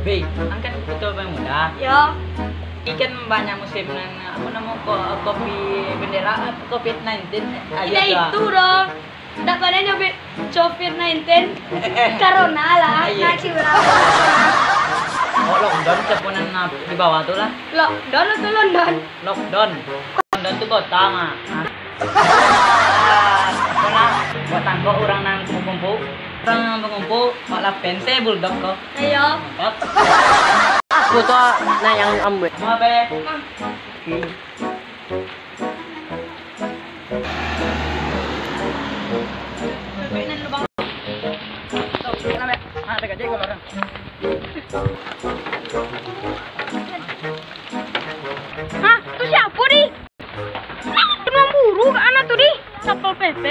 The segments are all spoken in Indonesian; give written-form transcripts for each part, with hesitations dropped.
Wih, angkat betul Bang Muda. Ya. Ikan banyak musim apa namanya kopi bendera COVID-19 Tidak itu dong. Tidak pada nyobit COVID-19 Corona lah. Iya. Nasi berapa? Oh, lockdown cepunan di bawah tuh lah. Lockdown atau London? Lockdown. London tuh kota mah. Karena buat tanggo orang nang kumpul. Orang mengumpul malah pense bulldog kok. Ayo. Mantap. Aku tuh nah yang ambil. Mau apa? Hah? Itu siapa di? Cuma buru ke anak tuh di? Satpol PP.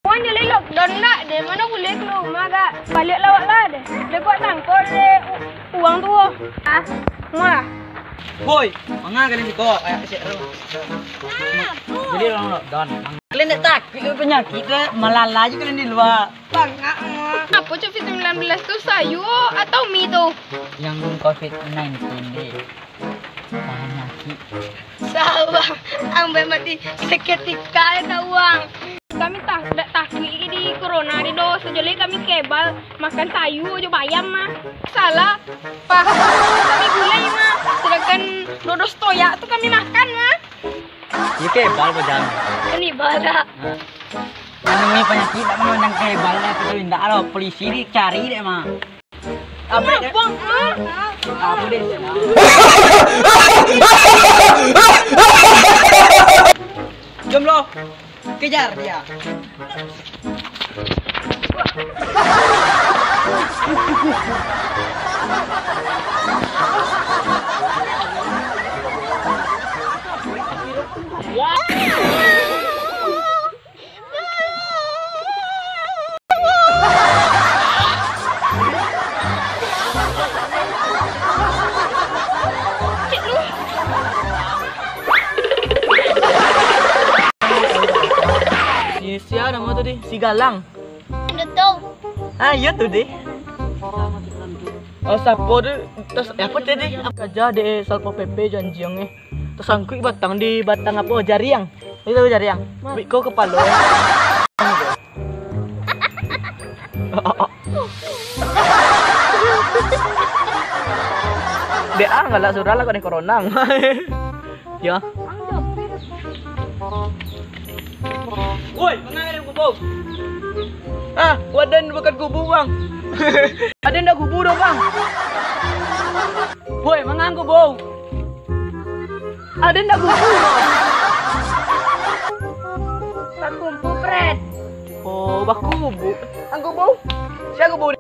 Puan jadi lockdown enggak deh? Mana boleh ke rumah gak? Balik lawak lah deh. Dia buat tangkol deh uang tuh. Ah, malah. Boy, mana kalian sih kok kayak kecil. Jadi orang lockdown. Kalian tak takut penyakit deh, malah aja kalian di luar. Bangga. Apa COVID-19 tuh sayur atau mie tuh? Yang COVID-19 deh. Penyakit. Sawah, ambil mati seketika ada uang. Kami tak takut di corona di dos. Jadi kami kebal makan sayur aja bayam mah. Salah, pak. Kami gulai mah. Sedangkan dodos toya tuh kami makan mah. Ya kebal bejang. Ini bala. Yang namanya penyakit tak memandang kebal lah itu tidak ada polisi dicari deh mah. Apa deh? Apa deh? Jom lo, kejar dia. Siapa nama tuh deh? Si Galang. Betul. Ah iya tuh deh. Oh sapo deh. Terus apa tadi? Kerja di Satpol PP janjiangnya. Terus angkut batang di batang apa? Jariang. Itu jariang. Biko kepala. Dia nggak lah sudah lah kau corona. Ya. Woi, mana ada kubu? Ah, wadan bukan kubu bang. Ada ndak kubu dong bang? Woi, mana kubu? Ada ndak kubu? Tak kumpul, Fred. Oh, bak kubu. Ang kubu? Siapa kubu?